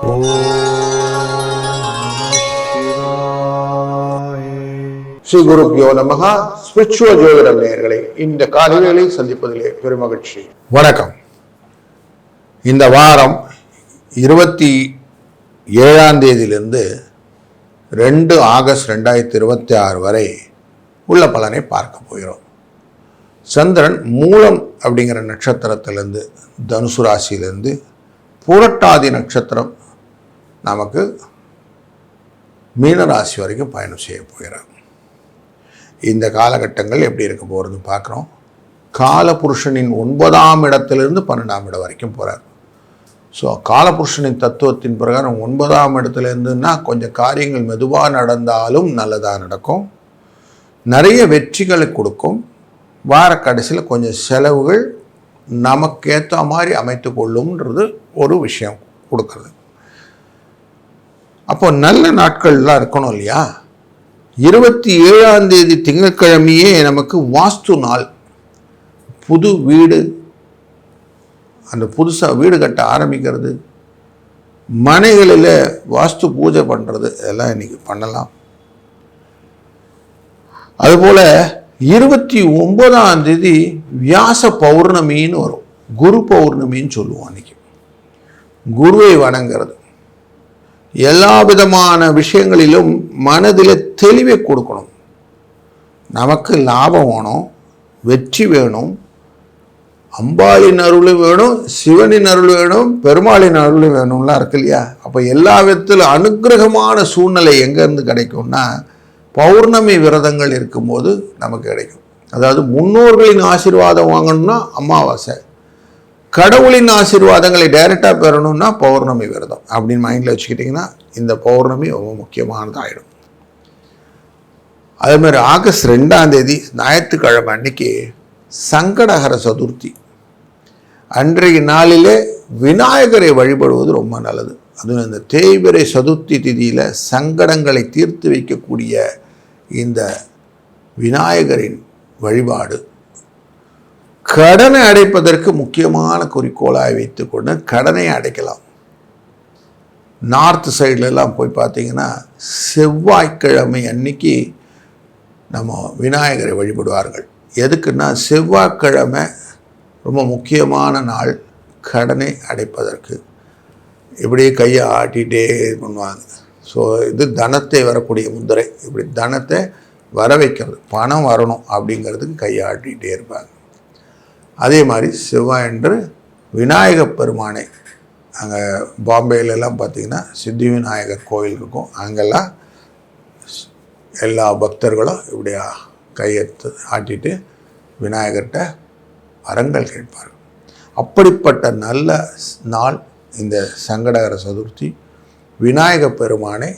ஸ்ரீ குருப்யோ நமஹ. ஸ்பிரிச்சுவல் ஜோதிடம் நேயர்களை இந்த காலையிலே சந்திப்பதிலே பெருமகிழ்ச்சி. வணக்கம். இந்த வாரம் 27ஆம் தேதியிலிருந்து 2 ஆகஸ்ட் 2026 வரை உள்ள பலனை பார்க்க போகிறோம். சந்திரன் மூலம் அப்படிங்கிற நட்சத்திரத்திலிருந்து தனுசு ராசியிலிருந்து புரட்டாதி நட்சத்திரம் நமக்கு மீனராசி வரைக்கும் பயணம் செய்ய போகிறார். இந்த காலகட்டங்கள் எப்படி இருக்க போகிறது பார்க்குறோம். காலபுருஷனின் 9ஆம் இடத்திலிருந்து 12ஆம் இடம் வரைக்கும் போகிறார். ஸோ காலபுருஷனின் தத்துவத்தின் பிரகாரம் 9ஆம் இடத்துலேருந்துன்னா கொஞ்சம் காரியங்கள் மெதுவாக நடந்தாலும் நல்லதாக நடக்கும், நிறைய வெற்றிகளை கொடுக்கும். வார கடைசியில் கொஞ்சம் செலவுகள் நமக்கேற்ற மாதிரி அமைத்து கொள்ளும்ன்றது ஒரு விஷயம் கொடுக்குறது. அப்போ நல்ல நாட்கள்லாம் இருக்கணும் இல்லையா? 27ஆம் தேதி திங்கட்கிழமையே நமக்கு வாஸ்து நாள். புது வீடு, அந்த புதுசாக வீடு கட்ட ஆரம்பிக்கிறது, மனைகளில் வாஸ்து பூஜை பண்ணுறது, இதெல்லாம் இன்றைக்கி பண்ணலாம். அதுபோல் 29ஆம் தேதி வியாச பௌர்ணமின்னு வரும். குரு பௌர்ணமின்னு சொல்லுவோம். அன்றைக்கி குருவை வணங்கிறது, எல்லா விதமான விஷயங்களிலும் மனதில் தெளிவை கொடுக்கணும். நமக்கு லாபம் வேணும், வெற்றி வேணும், அம்பாளின் அருள் வேணும், சிவனின் அருள் வேணும், பெருமாளின் அருள் வேணும்லாம் இருக்கு இல்லையா? அப்போ எல்லா விதத்திலும் அனுகிரகமான சூழ்நிலை எங்கேருந்து கிடைக்கும்னா பௌர்ணமி விரதங்கள் இருக்கும்போது நமக்கு கிடைக்கும். அதாவது முன்னோர்களின் ஆசீர்வாதம் வாங்கணும்னா அமாவாசை, கடவுளின் ஆசீர்வாதங்களை டைரெக்டாக பெறணும்னா பௌர்ணமி விரதம் அப்படின்னு மைண்டில் வச்சுக்கிட்டிங்கன்னா இந்த பௌர்ணமி ரொம்ப முக்கியமானதாகிடும். அதேமாதிரி ஆகஸ்ட் 2ஆம் தேதி ஞாயிற்றுக்கிழமை அன்னைக்கு சங்கடஹர சதுர்த்தி. அன்றைய நாளிலே விநாயகரை வழிபடுவது ரொம்ப நல்லது. அதுவும் இந்த தேய்பிறை சதுர்த்தி திதியில் சங்கடங்களை தீர்த்து வைக்கக்கூடிய இந்த விநாயகரின் வழிபாடு கடனை அடைப்பதற்கு முக்கியமான குறிக்கோளாக வைத்துக்கொண்டு கடனை அடைக்கலாம். நார்த் சைட்லலாம் போய் பார்த்தீங்கன்னா செவ்வாய்க்கிழமை அன்னைக்கு நம்ம விநாயகரை வழிபடுவார்கள். எதுக்குன்னா செவ்வாய்க்கிழமை ரொம்ப முக்கியமான நாள் கடனை அடைப்பதற்கு. இப்படியே கையை ஆட்டிகிட்டே பண்ணுவாங்க. ஸோ இது தனத்தை வரக்கூடிய முத்திரை. இப்படி தனத்தை வர வைக்கிறது, பணம் வரணும் அப்படிங்கிறதுக்கு கையை ஆட்டிகிட்டே இருப்பாங்க. அதே மாதிரி செவ்வாயன்று விநாயகப் பெருமானை, அங்கே பாம்பேலெல்லாம் பார்த்திங்கன்னா சித்தி விநாயகர் கோயில் இருக்கும். அங்கெல்லாம் எல்லா பக்தர்களும் இப்படியா கையெழுத்து ஆட்டிட்டு விநாயகர்கிட்ட வரங்கள் கேட்பார்கள். அப்படிப்பட்ட நல்ல நாள் இந்த சங்கடகர சதுர்த்தி. விநாயகப் பெருமானை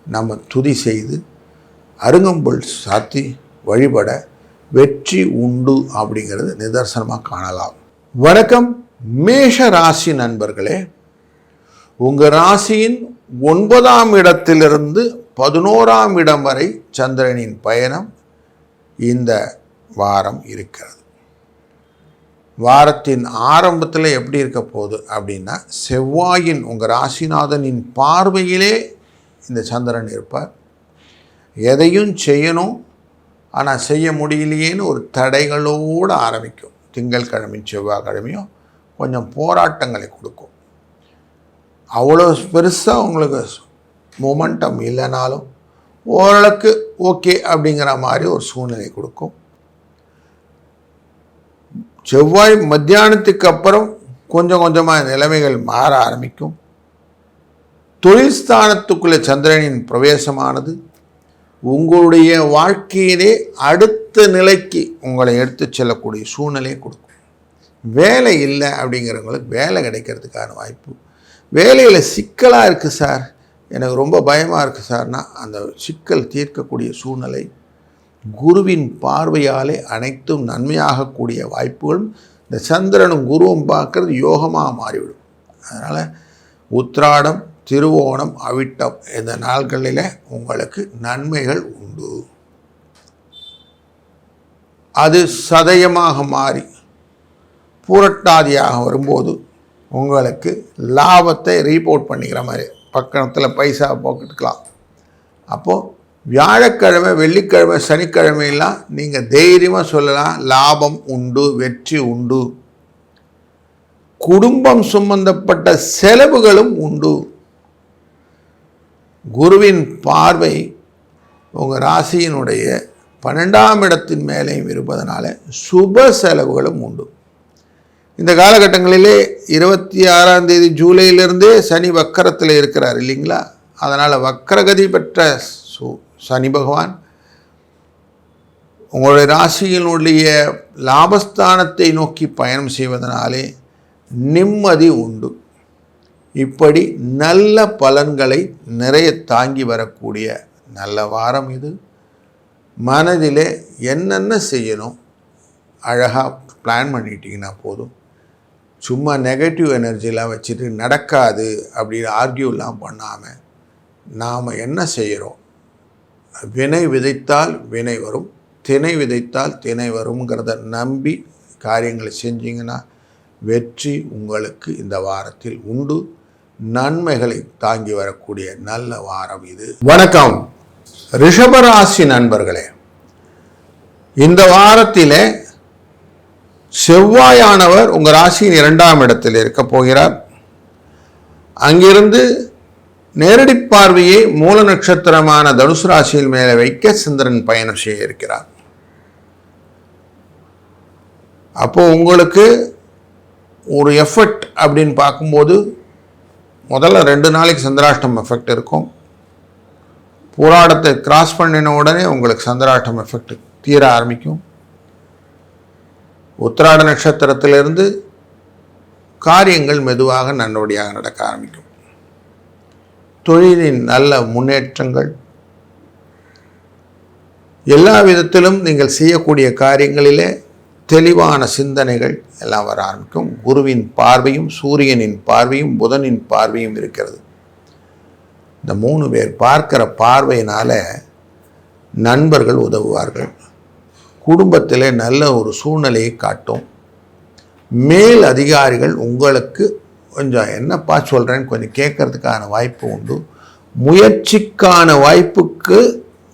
நம்ம துதி செய்து அருங்கம்புல் சாத்தி வழிபட வெற்றி உண்டு அப்படிங்கிறது நிதர்சனமாக காணலாம். வணக்கம் மேஷ ராசி நண்பர்களே. உங்கள் ராசியின் 9ஆம் இடத்திலிருந்து 11ஆம் இடம் வரை சந்திரனின் பயணம் இந்த வாரம் இருக்கிறது. வாரத்தின் ஆரம்பத்தில் எப்படி இருக்க போகுது அப்படின்னா செவ்வாயின் உங்கள் ராசிநாதனின் பார்வையிலே இந்த சந்திரன் இருப்பார். எதையும் செய்யணும், ஆனால் செய்ய முடியலையேன்னு ஒரு தடைகளோடு ஆரம்பிக்கும். திங்கட்கிழமையும் செவ்வாய்க்கிழமையும் கொஞ்சம் போராட்டங்களை கொடுக்கும். அவ்வளோ பெருசாக உங்களுக்கு மொமெண்டம் இல்லைனாலும் ஓரளவுக்கு ஓகே அப்படிங்கிற மாதிரி ஒரு சூழ்நிலை கொடுக்கும். செவ்வாய் மத்தியானத்துக்கு அப்புறம் கொஞ்சம் கொஞ்சமாக நிலைமைகள் மாற ஆரம்பிக்கும். தொழில் ஸ்தானத்துக்குள்ளே சந்திரனின் பிரவேசமானது உங்களுடைய வாழ்க்கையிலே அடுத்த நிலைக்கு உங்களை எடுத்து செல்லக்கூடிய சூழ்நிலையை கொடுக்கும். வேலை இல்லை அப்படிங்கிறவங்களுக்கு வேலை கிடைக்கிறதுக்கான வாய்ப்பு. வேலையில் சிக்கலாக இருக்குது சார், எனக்கு ரொம்ப பயமாக இருக்குது சார்னா அந்த சிக்கல் தீர்க்கக்கூடிய சூழ்நிலை குருவின் பார்வையாலே அனைத்தும் நன்மையாகக்கூடிய வாய்ப்புகளும் இந்த சந்திரனும் குருவும் பார்க்கறது யோகமாக மாறிவிடும். அதனால் உத்திராடம், திருவோணம், அவிட்டம் இந்த நாட்களில் உங்களுக்கு நன்மைகள் உண்டு. அது சதயமாக மாறி புரட்டாதியாக வரும்போது உங்களுக்கு லாபத்தை ரீபோர்ட் பண்ணிக்கிற மாதிரி பக்கத்தில் பைசா போட்டுக்கலாம். அப்போது வியாழக்கிழமை, வெள்ளிக்கிழமை, சனிக்கிழமையெல்லாம் நீங்கள் தைரியமாக சொல்லலாம், லாபம் உண்டு, வெற்றி உண்டு, குடும்பம் சம்பந்தப்பட்ட செலவுகளும் உண்டு. குருவின் பார்வை உங்கள் ராசியினுடைய 12ஆம் இடத்தின் மேலேயும் இருப்பதனால சுப செலவுகளும் உண்டு. இந்த காலகட்டங்களிலே 26ஆம் தேதி ஜூலையிலிருந்தே சனி வக்கரத்தில் இருக்கிறார் இல்லைங்களா? அதனால் வக்கரகதி பெற்ற சனி பகவான் உங்களுடைய ராசியினுடைய லாபஸ்தானத்தை நோக்கி பயணம் செய்வதனாலே நிம்மதி உண்டு. இப்படி நல்ல பலன்களை நிறைய தாங்கி வரக்கூடிய நல்ல வாரம் இது. மனதிலே என்னென்ன செய்யணும் அழகாக பிளான் பண்ணிட்டீங்கன்னா போதும். சும்மா நெகட்டிவ் எனர்ஜிலாம் வச்சுட்டு நடக்காது அப்படின்னு ஆர்கியூலாம் பண்ணாமல் நாம் என்ன செய்கிறோம், வினை விதைத்தால் வினை வரும், திணை விதைத்தால் திணை வருங்கிறத நம்பி காரியங்களை செஞ்சிங்கன்னா வெற்றி உங்களுக்கு இந்த வாரத்தில் உண்டு. நன்மைகளை தாங்கி வரக்கூடிய நல்ல வாரம் இது. வணக்கம் ரிஷபராசி நண்பர்களே, இந்த வாரத்திலே செவ்வாயானவர் உங்கள் ராசியின் 2ஆம் இடத்தில் இருக்க போகிறார். அங்கிருந்து நேரடி பார்வையை மூல நட்சத்திரமான தனுசு ராசியில் மேலே வைக்க சந்திரன் பயணம் செய்ய இருக்கிறார். அப்போது உங்களுக்கு ஒரு எஃபெக்ட் அப்படின்னு பார்க்கும்போது முதல்ல 2 நாளைக்கு சந்திராஷ்டம் எஃபெக்ட் இருக்கும். போராட்டத்தை கிராஸ் பண்ணின உடனே உங்களுக்கு சந்திராஷ்டம் எஃபெக்ட் தீர ஆரம்பிக்கும். உத்திராட நட்சத்திரத்திலிருந்து காரியங்கள் மெதுவாக நல்லபடியாக நடக்க ஆரம்பிக்கும். தொழிலின் நல்ல முன்னேற்றங்கள், எல்லா விதத்திலும் நீங்கள் செய்யக்கூடிய காரியங்களிலே தெளிவான சிந்தனைகள் எல்லாம் வர ஆரம்பிக்கும். குருவின் பார்வையும் சூரியனின் பார்வையும் புதனின் பார்வையும் இருக்கிறது. இந்த 3 பேர் பார்க்கிற பார்வையினால் நண்பர்கள் உதவுவார்கள். குடும்பத்தில் நல்ல ஒரு சூழ்நிலையை காட்டும். மேல் அதிகாரிகள் உங்களுக்கு கொஞ்சம் என்னப்பா சொல்கிறேன்னு கொஞ்சம் கேட்கறதுக்கான வாய்ப்பு உண்டு. முயற்சிக்கான வாய்ப்புக்கு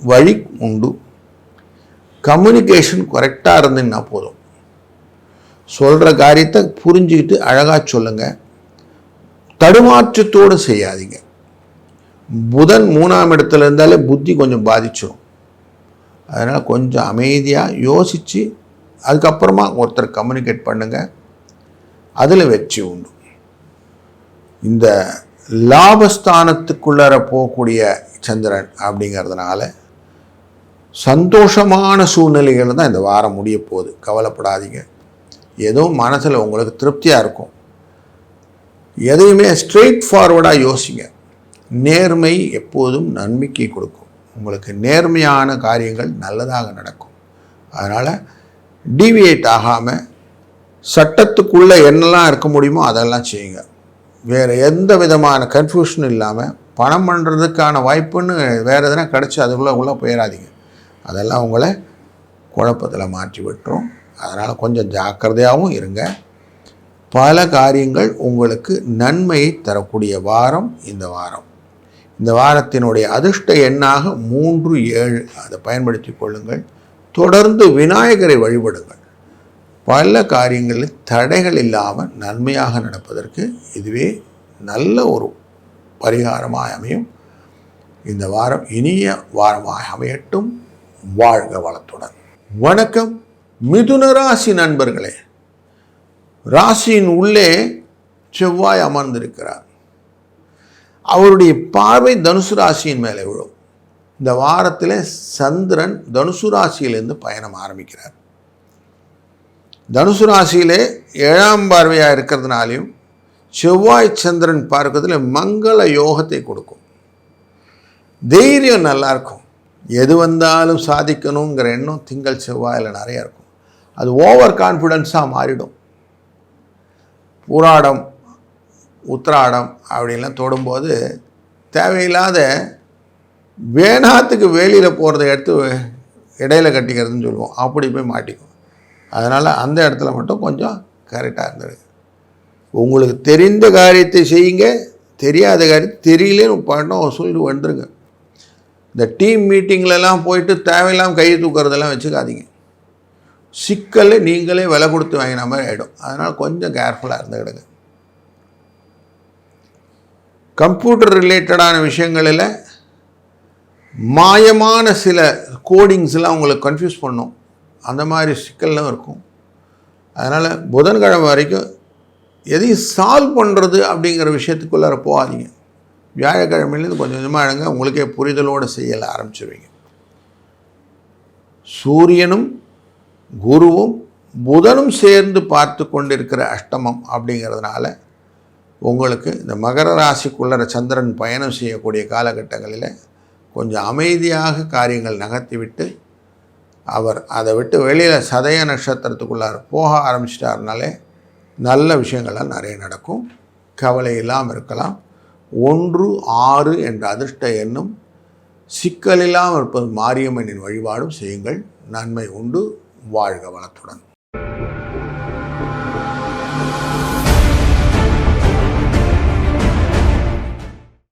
வழி உண்டு. கம்யூனிகேஷன் கரெக்டாக இருந்துன்னா போதும். சொல்கிற காரியத்தை புரிஞ்சுக்கிட்டு அழகாக சொல்லுங்கள். தடுமாற்றத்தோடு செய்யாதீங்க. புதன் 3ஆம் இடத்துல இருந்தாலே புத்தி கொஞ்சம் பாதிச்சிடும். அதனால் கொஞ்சம் அமைதியாக யோசித்து அதுக்கப்புறமா ஒருத்தர் கம்யூனிகேட் பண்ணுங்கள். அதில் வெற்றி உண்டு. இந்த லாபஸ்தானத்துக்குள்ளார போகக்கூடிய சந்திரன் அப்படிங்கிறதுனால சந்தோஷமான சூழ்நிலைகள் தான் இந்த வாரம் முடிய போகுது. கவலைப்படாதீங்க. ஏதோ மனசில் உங்களுக்கு திருப்தியாக இருக்கும். எதையுமே ஸ்ட்ரெயிட் ஃபார்வர்டாக யோசிங்க. நேர்மை எப்போதும் நன்மைக்கு கொடுக்கும். உங்களுக்கு நேர்மையான காரியங்கள் நல்லதாக நடக்கும். அதனால் டீவியேட் ஆகாமல் சட்டத்துக்குள்ளே என்னெல்லாம் இருக்க முடியுமோ அதெல்லாம் செய்யுங்க. வேறு எந்த விதமான கன்ஃபியூஷனும் இல்லாமல் பணம் பண்ணுறதுக்கான வாய்ப்புன்னு வேறு எதனா கிடச்சி அதுக்குள்ளே போயிடாதீங்க. அதெல்லாம் உங்களை குழப்பத்தில் மாற்றி விட்டுரும். அதனால் கொஞ்சம் ஜாக்கிரதையாகவும் இருங்க. பல காரியங்கள் உங்களுக்கு நன்மையை தரக்கூடிய வாரம் இந்த வாரம். இந்த வாரத்தினுடைய அதிர்ஷ்ட எண்ணாக 3, 7 அதை பயன்படுத்தி கொள்ளுங்கள். தொடர்ந்து விநாயகரை வழிபடுங்கள். பல காரியங்களில் தடைகள் இல்லாமல் நன்மையாக நடப்பதற்கு இதுவே நல்ல ஒரு பரிகாரமாக அமையும். இந்த வாரம் இனிய வாரமாக அமையட்டும். வாழ்க வளத்துடன். வணக்கம் மிதுன ராசி நண்பர்களே, ராசியின் உள்ளே செவ்வாய் அமர்ந்திருக்கிறார். அவருடைய பார்வை தனுசு ராசியின் மேலே விழும். இந்த வாரத்தில் சந்திரன் தனுசு ராசியிலிருந்து பயணம் ஆரம்பிக்கிறார். தனுசு ராசியிலே 7ஆம் பார்வையாக இருக்கிறதுனாலையும் செவ்வாய் சந்திரன் பார்க்கறதுல மங்கள யோகத்தை கொடுக்கும். தைரியம் நல்லாயிருக்கும். எது வந்தாலும் சாதிக்கணுங்கிற எண்ணம் திங்கள் செவ்வாயில் நிறையா இருக்கும். அது ஓவர் கான்ஃபிடென்ஸாக மாறிடும். பூராடம் உத்திராடம் அப்படின்லாம் தொடும்போது தேவையில்லாத வேணாத்துக்கு வேலியில் போகிறத எடுத்து இடையில கட்டிக்கிறதுன்னு சொல்லுவோம். அப்படி போய் மாட்டிக்கும். அதனால் அந்த இடத்துல மட்டும் கொஞ்சம் கரெக்டாக இருந்தது. உங்களுக்கு தெரிந்த காரியத்தை செய்யுங்க, தெரியாத காரியம் தெரியலேன்னு பணம் சொல்லிட்டு வந்துடுங்க. இந்த டீம் மீட்டிங்லலாம் போயிட்டு தேவையில்லாமல் கையை தூக்கிறதெல்லாம் வச்சுக்காதீங்க. சிக்கலை நீங்களே விலை கொடுத்து வாங்கின மாதிரி ஆகிடும். அதனால் கொஞ்சம் கேர்ஃபுல்லாக இருந்துக்கிடுங்க. கம்ப்யூட்டர் ரிலேட்டடான விஷயங்களில் மாயமான சில கோடிங்ஸ்லாம் உங்களுக்கு கன்ஃபியூஸ் பண்ணும். அந்த மாதிரி சிக்கல்லாம் இருக்கும். அதனால் புதன்கிழமை வரைக்கும் எதையும் சால்வ் பண்ணுறது அப்படிங்கிற விஷயத்துக்குள்ளார போகாதீங்க. வியாழக்கிழமையிலேருந்து கொஞ்சம் கொஞ்சமாக அழங்க உங்களுக்கே புரிதலோடு செய்யலை ஆரம்பிச்சிருவீங்க. சூரியனும் குருவும் புதனும் சேர்ந்து பார்த்து கொண்டிருக்கிற அஷ்டமம் அப்படிங்கிறதுனால உங்களுக்கு இந்த மகர ராசிக்குள்ளர சந்திரன் பயணம் செய்யக்கூடிய காலகட்டங்களில் கொஞ்சம் அமைதியாக காரியங்கள் நகர்த்திவிட்டு அவர் அதை விட்டு வெளியில் சதய நட்சத்திரத்துக்குள்ளார போக ஆரம்பிச்சிட்டாருனாலே நல்ல விஷயங்கள்லாம் நிறைய நடக்கும். கவலை இல்லாமல் இருக்கலாம். 1, 6 என்ற அதிர்ஷ்ட எண்ணும் சிக்கலில்லாமல் இருப்பது மாரியம்மனின் வழிபாடும் செய்யுங்கள். நன்மை உண்டு. வாழ்க வளத்துடன்.